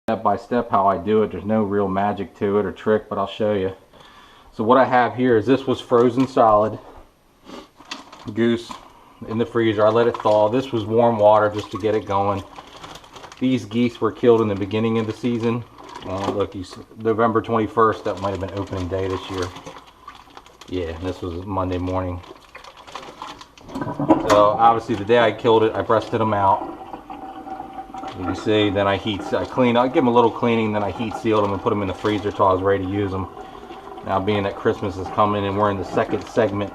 Step by step how I do it. There's no real magic to it or trick, but I'll show you. So what I have here is this was frozen solid goose in the freezer. I let it thaw. This was warm water just to get it going. These geese were killed in the beginning of the season. Look, November 21st, that might have been opening day this year. Yeah, this was Monday morning. So obviously the day I killed it, I breasted them out. You can see, then I give them a little cleaning, then I heat sealed them and put them in the freezer till I was ready to use them. Now being that Christmas is coming and we're in the second segment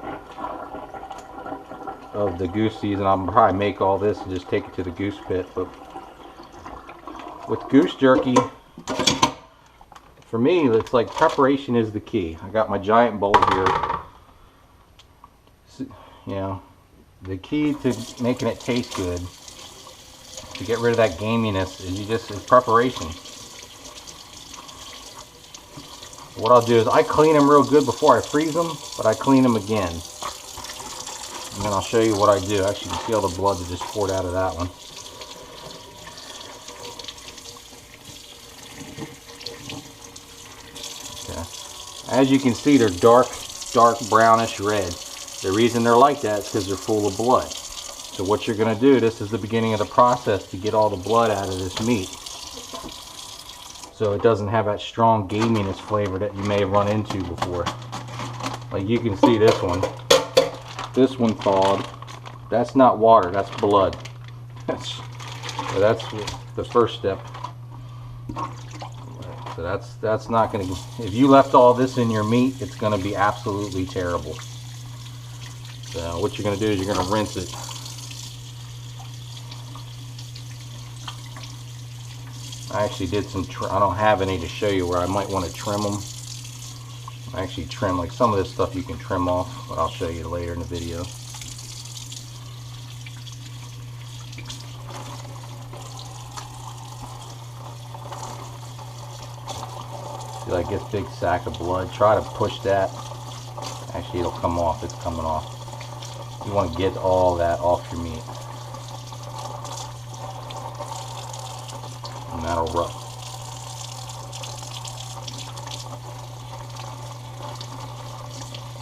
of the goose season, I'll probably make all this and just take it to the goose pit. But with goose jerky, for me, it's like preparation is the key. I got my giant bowl here. You know, the key to making it taste good, to get rid of that gaminess, is preparation. What I'll do is I clean them real good before I freeze them, but I clean them again. And then I'll show you what I do. Actually, you can see all the blood that just poured out of that one. Okay. As you can see, they're dark brownish red. The reason they're like that is because they're full of blood. So what you're going to do, this is the beginning of the process to get all the blood out of this meat. So it doesn't have that strong gaminess flavor that you may have run into before. Like you can see this one. This one thawed. That's not water, that's blood. That's the first step. So that's not going to, if you left all this in your meat, it's going to be absolutely terrible. So what you're going to do is you're going to rinse it. I actually did some, I don't have any to show you where I might want to trim them. I actually trim, like some of this stuff you can trim off, but I'll show you later in the video. See, like this big sack of blood, try to push that. Actually, it'll come off, it's coming off. You want to get all that off your meat. And that'll rub.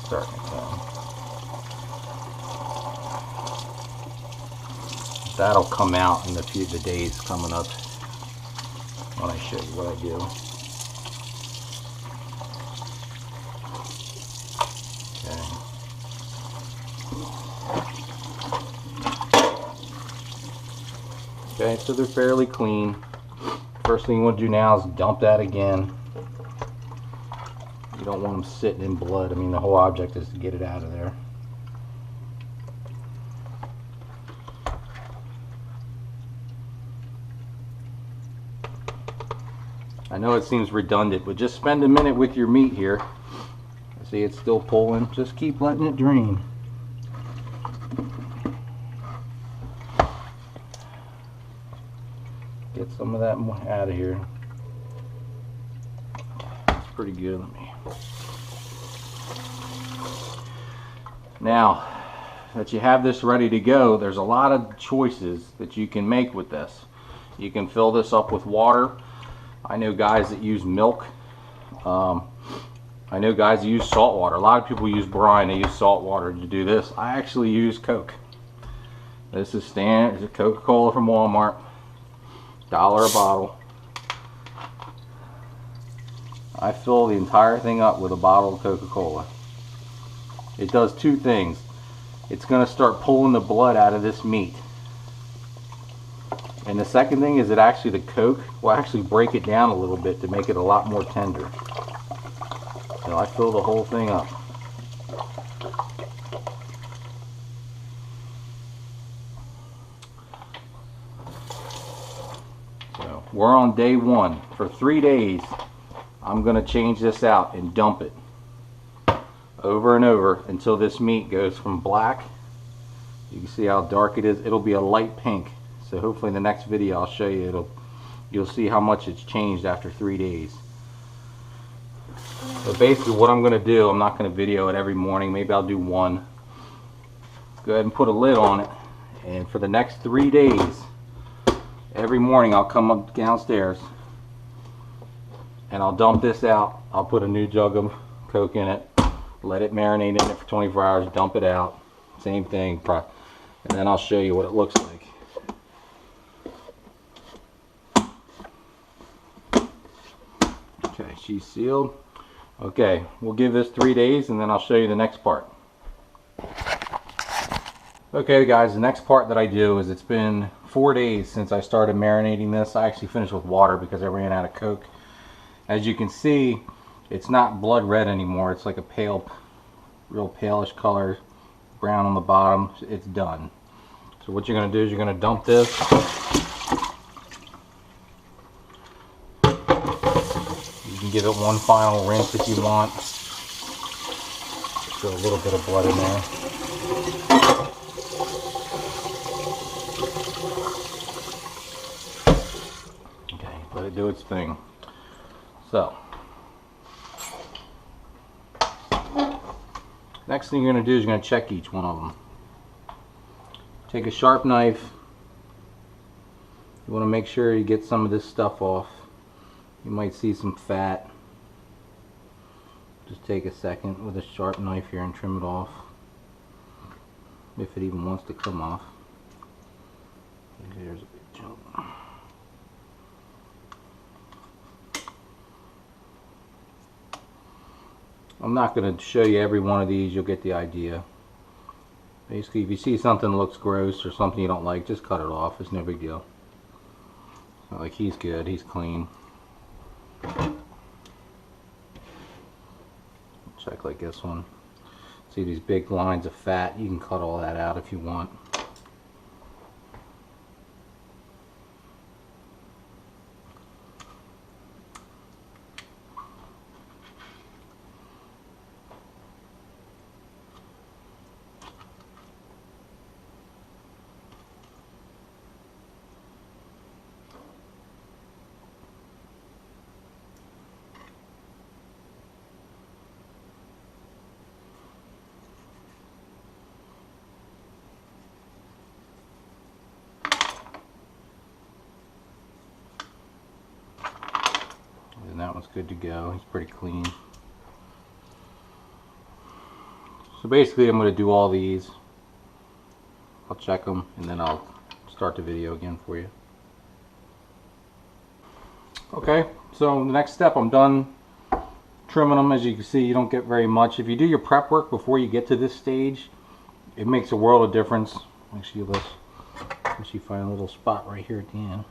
Starting to come. That'll come out in the days coming up when I show you what I do. Okay, so they're fairly clean. First thing you want to do now is dump that again. You don't want them sitting in blood. I mean, the whole object is to get it out of there. I know it seems redundant, but just spend a minute with your meat here. See, it's still pulling. Just keep letting it drain. Get some of that out of here. It's pretty good. Let me. Now that you have this ready to go, there's a lot of choices that you can make with this. You can fill this up with water. I know guys that use milk. I know guys that use salt water. A lot of people use brine. They use salt water to do this. I actually use Coke. This is standard. It's a Coca-Cola from Walmart. $1 a bottle. I fill the entire thing up with a bottle of Coca-Cola. It does two things. It's going to start pulling the blood out of this meat. And the second thing is that actually the Coke will actually break it down a little bit to make it a lot more tender. So I fill the whole thing up. So we're on day one. For 3 days, I'm going to change this out and dump it over and over until this meat goes from black. You can see how dark it is. It'll be a light pink. So hopefully in the next video I'll show you. You'll see how much it's changed after 3 days. So basically what I'm going to do, I'm not going to video it every morning. Maybe I'll do one. Go ahead and put a lid on it. And for the next 3 days, every morning I'll come up downstairs and I'll dump this out. I'll put a new jug of Coke in it, let it marinate in it for 24 hours, dump it out. Same thing, and then I'll show you what it looks like. Okay, she's sealed. Okay, we'll give this 3 days and then I'll show you the next part. Okay guys, the next part that I do is it's been 4 days since I started marinating this. I actually finished with water because I ran out of Coke. As you can see, it's not blood red anymore. It's like a pale, real palish color, brown on the bottom. It's done. So what you're going to do is you're going to dump this. You can give it one final rinse if you want. Throw a little bit of blood in there. Okay, let it do its thing. So, next thing you're going to do is you're going to check each one of them. Take a sharp knife. You want to make sure you get some of this stuff off. You might see some fat. Just take a second with a sharp knife here and trim it off, if it even wants to come off. There's a big chunk. I'm not going to show you every one of these. You'll get the idea. Basically, if you see something that looks gross or something you don't like, just cut it off. It's no big deal. Like, he's good. He's clean. Check like this one. See these big lines of fat? You can cut all that out if you want. And that one's good to go. He's pretty clean. So basically I'm going to do all these. I'll check them and then I'll start the video again for you. Okay, so the next step, I'm done trimming them. As you can see, you don't get very much. If you do your prep work before you get to this stage, it makes a world of difference. Actually, let's find a little spot right here at the end.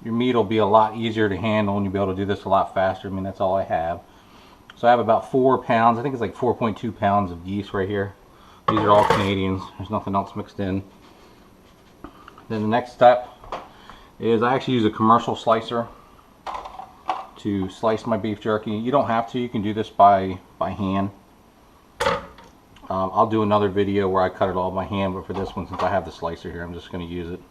Your meat will be a lot easier to handle and you'll be able to do this a lot faster. I mean, that's all I have. So I have about 4 pounds, I think it's like 4.2 pounds of yeast right here. These are all Canadians. There's nothing else mixed in. Then the next step is I actually use a commercial slicer to slice my beef jerky. You don't have to. You can do this by hand. I'll do another video where I cut it all by hand, but for this one, since I have the slicer here, I'm just going to use it.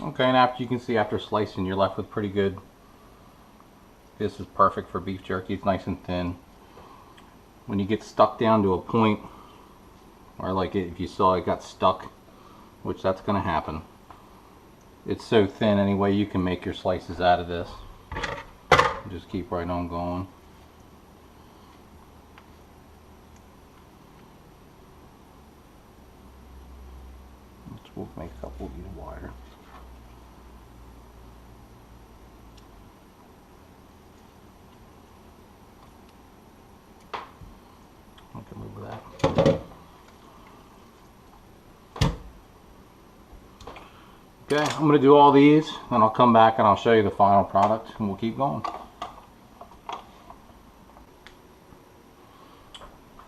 Okay, and after, you can see after slicing, you're left with pretty good. This is perfect for beef jerky. It's nice and thin. when you get stuck down to a point, or like if you saw it got stuck, which that's going to happen, it's so thin anyway you can make your slices out of this. Just keep right on going. We'll make a couple feet of wire. I can move that. Okay, I'm going to do all these, and I'll come back and I'll show you the final product, and we'll keep going.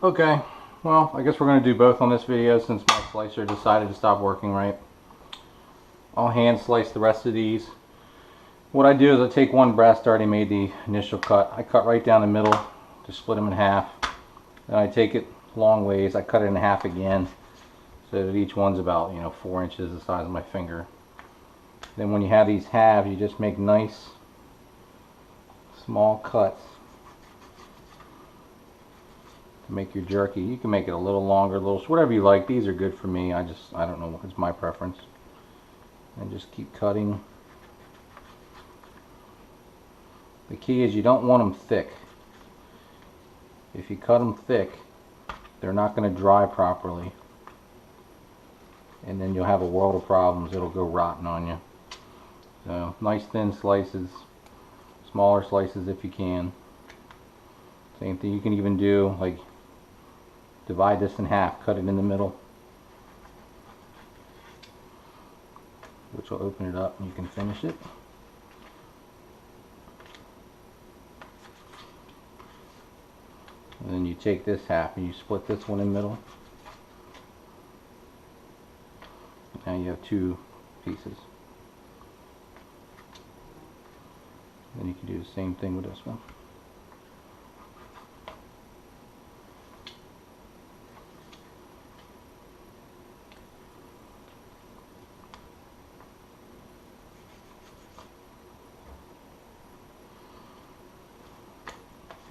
Okay, well, I guess we're going to do both on this video since my slicer decided to stop working right. I'll hand slice the rest of these. What I do is I take one breast, I already made the initial cut. I cut right down the middle to split them in half. Then I take it long ways, I cut it in half again so that each one's about 4 inches the size of my finger. Then when you have these halves, you just make nice small cuts to make your jerky. You can make it a little longer, whatever you like. These are good for me. I don't know, it's my preference. And just keep cutting. The key is you don't want them thick. If you cut them thick, they're not going to dry properly, and then you'll have a world of problems. It'll go rotten on you. So nice thin slices, smaller slices if you can. Same thing you can even do, like divide this in half, cut it in the middle, which will open it up and you can finish it. And then you take this half and you split this one in the middle. Now you have 2 pieces. Then you can do the same thing with this one.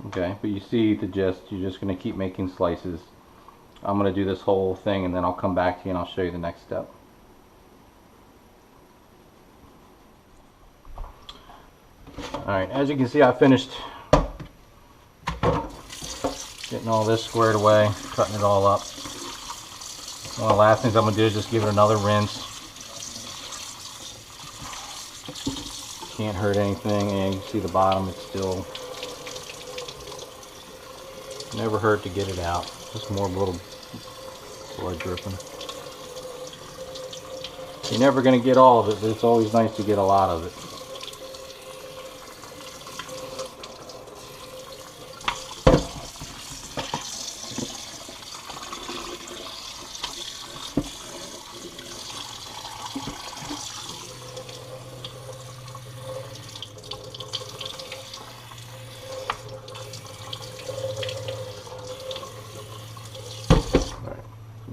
Okay, but you see the gist. You're just going to keep making slices. I'm going to do this whole thing and then I'll come back to you and I'll show you the next step. Alright, as you can see, I finished getting all this squared away, cutting it all up. One of the last things I'm going to do is just give it another rinse. Can't hurt anything, and you can see the bottom, it's still never hurt to get it out. Just more little blood dripping. You're never going to get all of it, but it's always nice to get a lot of it.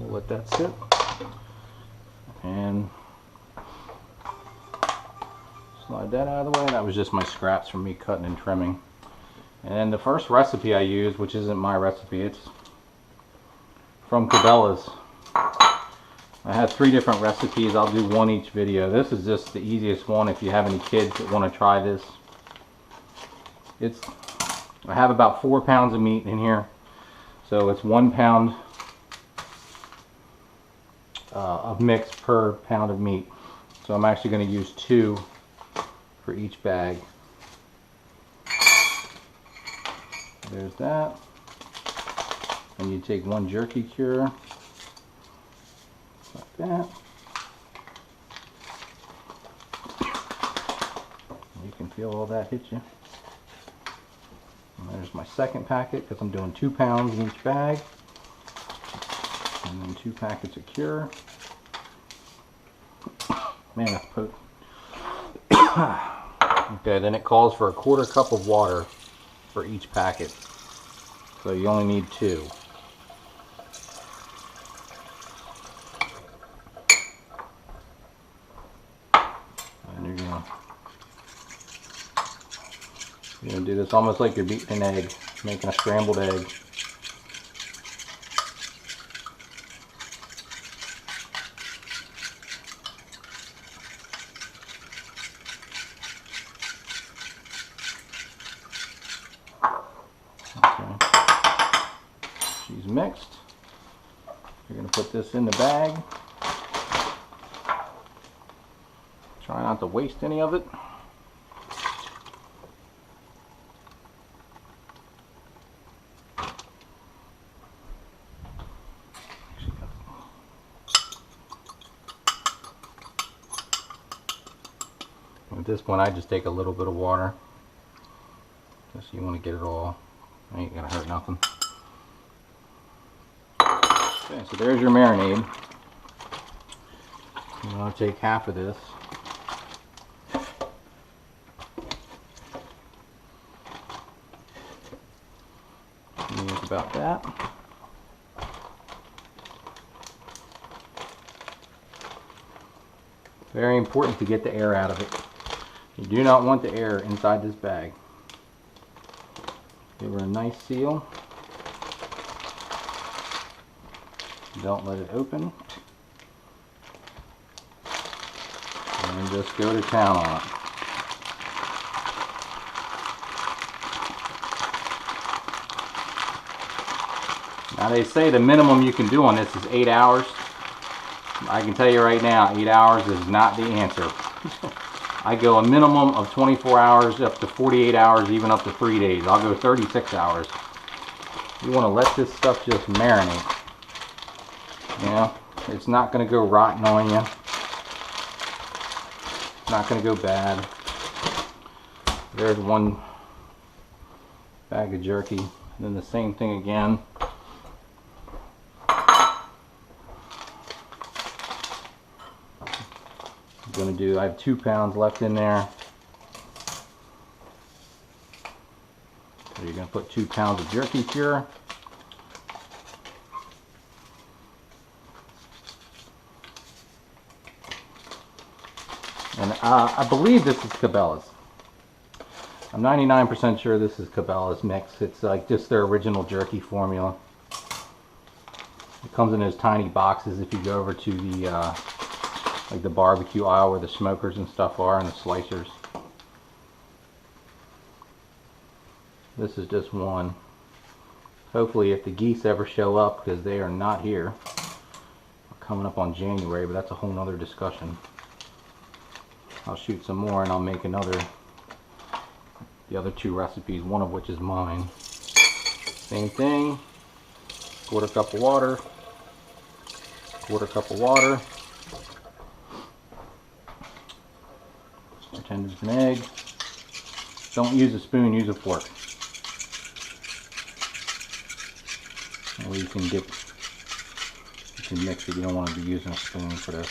Let that sit, and slide that out of the way. That was just my scraps from me cutting and trimming. And the first recipe I used, which isn't my recipe, it's from Cabela's. I have 3 different recipes. I'll do one each video. This is just the easiest one if you have any kids that want to try this. I have about 4 pounds of meat in here, so it's 1 pound of mix per pound of meat. So I'm actually going to use 2 for each bag. There's that. And you take 1 jerky cure, like that. You can feel all that hit you. And there's my second packet, because I'm doing 2 pounds in each bag. And then 2 packets of cure. Man, that's potent. Okay, then it calls for a 1/4 cup of water for each packet. So you only need 2. And you're gonna do this almost like you're beating an egg, making a scrambled egg. mixed. You're going to put this in the bag. Try not to waste any of it. At this point, I just take a little bit of water. Just you want to get it all. Ain't gonna hurt nothing. Okay, so there's your marinade. I'm gonna take half of this. Use about that. Very important to get the air out of it. You do not want the air inside this bag. Give her a nice seal. Don't let it open. And just go to town on it. Now they say the minimum you can do on this is 8 hours. I can tell you right now, 8 hours is not the answer. I go a minimum of 24 hours up to 48 hours, even up to 3 days. I'll go 36 hours. You want to let this stuff just marinate. You know, it's not going to go rotten on you. It's not going to go bad. There's one bag of jerky. And then the same thing again. I have 2 pounds left in there. So you're going to put 2 pounds of jerky cure. And I believe this is Cabela's. I'm 99% sure this is Cabela's mix. It's like just their original jerky formula. It comes in those tiny boxes if you go over to the like the barbecue aisle where the smokers and stuff are and the slicers. This is just one. Hopefully if the geese ever show up, because they are not here. We're coming up on January, but that's a whole nother discussion. I'll shoot some more and I'll make another, the other 2 recipes, one of which is mine. Same thing, quarter cup of water, quarter cup of water. Pretend it's an egg. Don't use a spoon, use a fork. Or you can mix it. You don't want to be using a spoon for this.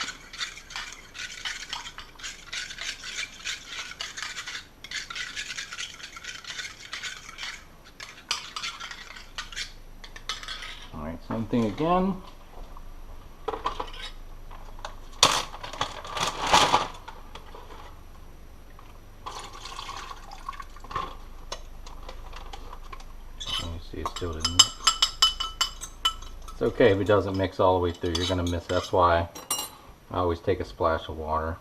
Alright, same thing again. See, it still didn't mix. It's okay if it doesn't mix all the way through. You're going to miss it. That's why I always take a splash of water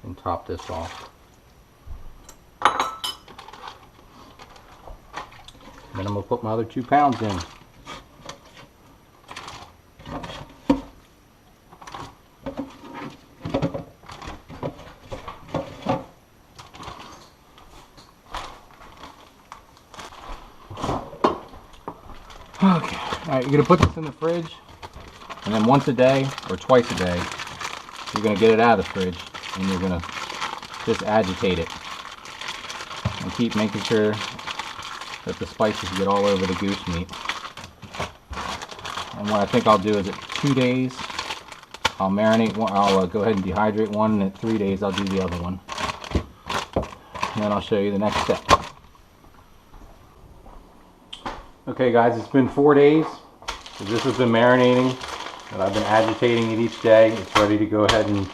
and top this off. Then I'm going to put my other 2 pounds in. Okay, alright, you're going to put this in the fridge, and then once a day, or twice a day, you're going to get it out of the fridge, and you're going to just agitate it. And keep making sure that the spices get all over the goose meat. And what I think I'll do is at 2 days, I'll marinate one, I'll go ahead and dehydrate one, and at 3 days I'll do the other one. And then I'll show you the next step. Okay guys, it's been 4 days. So this has been marinating, and I've been agitating it each day. It's ready to go ahead and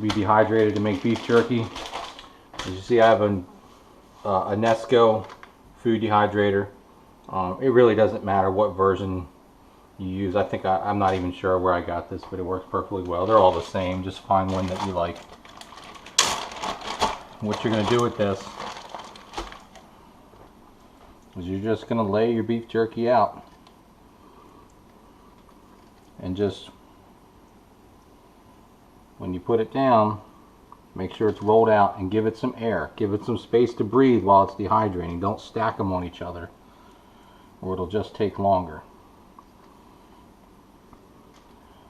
be dehydrated to make beef jerky. As you see, I have a Nesco food dehydrator. It really doesn't matter what version you use. I think I'm not even sure where I got this, but it works perfectly well. They're all the same. Just find one that you like. What you're going to do with this, is you're just going to lay your beef jerky out and just, when you put it down, make sure it's rolled out and give it some air. Give it some space to breathe while it's dehydrating. Don't stack them on each other or it'll just take longer.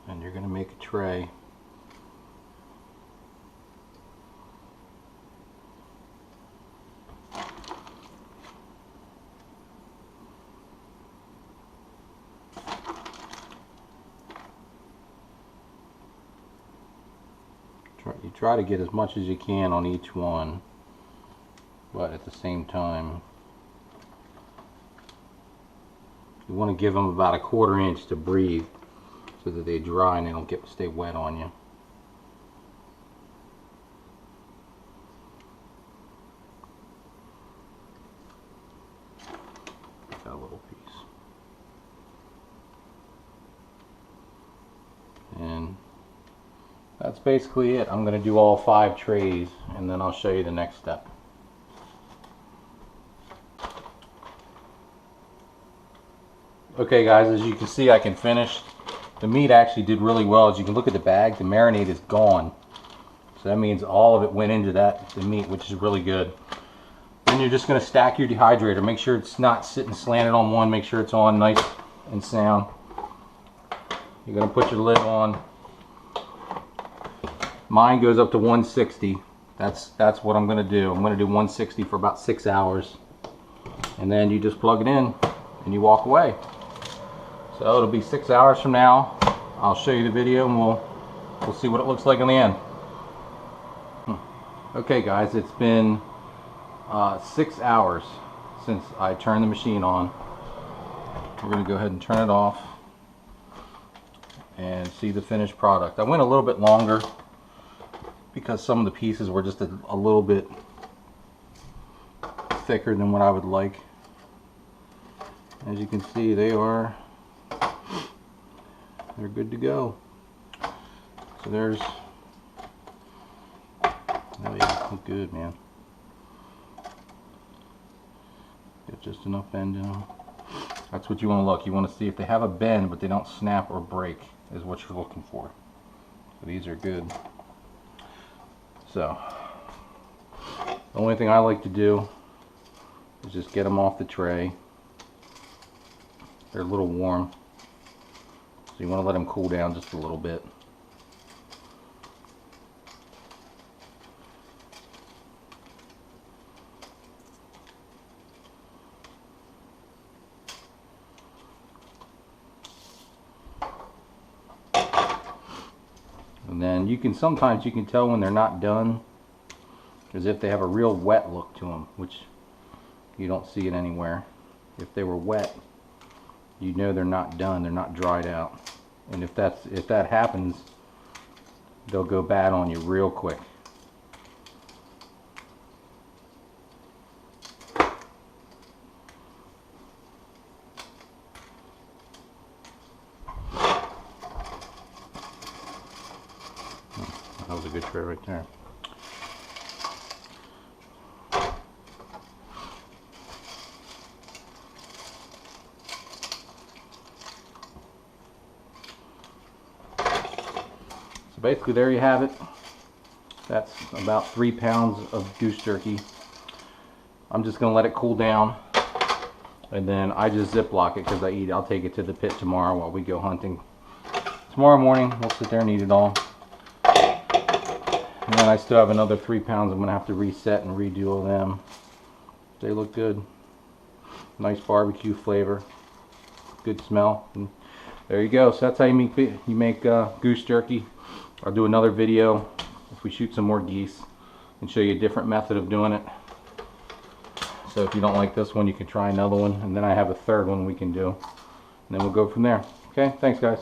And you're going to make a tray. You try to get as much as you can on each one, but at the same time you want to give them about a 1/4 inch to breathe so that they dry and they don't stay wet on you. Got a little piece. And that's basically it. I'm going to do all 5 trays and then I'll show you the next step. Okay guys, as you can see, I can finish. The meat actually did really well. As you can look at the bag, the marinade is gone. So that means all of it went into the meat, which is really good. Then you're just going to stack your dehydrator. Make sure it's not sitting slanted on one. Make sure it's on nice and sound. You're going to put your lid on. Mine goes up to 160. That's what I'm going to do. I'm going to do 160 for about 6 hours. And then you just plug it in and you walk away. So it'll be 6 hours from now. I'll show you the video and we'll see what it looks like in the end. Okay guys, it's been 6 hours since I turned the machine on. We're going to go ahead and turn it off and see the finished product. I went a little bit longer because some of the pieces were just a little bit thicker than what I would like. As you can see, they're good to go. So there's, oh yeah, look good, man. Get just enough bend in them. That's what you want to look. You want to see if they have a bend but they don't snap or break is what you're looking for. So these are good. So the only thing I like to do is just get them off the tray. They're a little warm, so you want to let them cool down just a little bit. And then sometimes you can tell when they're not done, as if they have a real wet look to them, which you don't see it anywhere. If they were wet, you know they're not done, they're not dried out. And if that happens, they'll go bad on you real quick. That was a good tray right there. So basically there you have it. That's about 3 pounds of goose jerky. I'm just going to let it cool down. And then I just Ziploc it because I'll take it to the pit tomorrow while we go hunting. Tomorrow morning we'll sit there and eat it all. And then I still have another 3 pounds I'm going to have to reset and redo all them. They look good. Nice barbecue flavor. Good smell. And there you go. So that's how you make goose jerky. I'll do another video if we shoot some more geese and show you a different method of doing it. So if you don't like this one, you can try another one. And then I have a third one we can do. And then we'll go from there. Okay, thanks guys.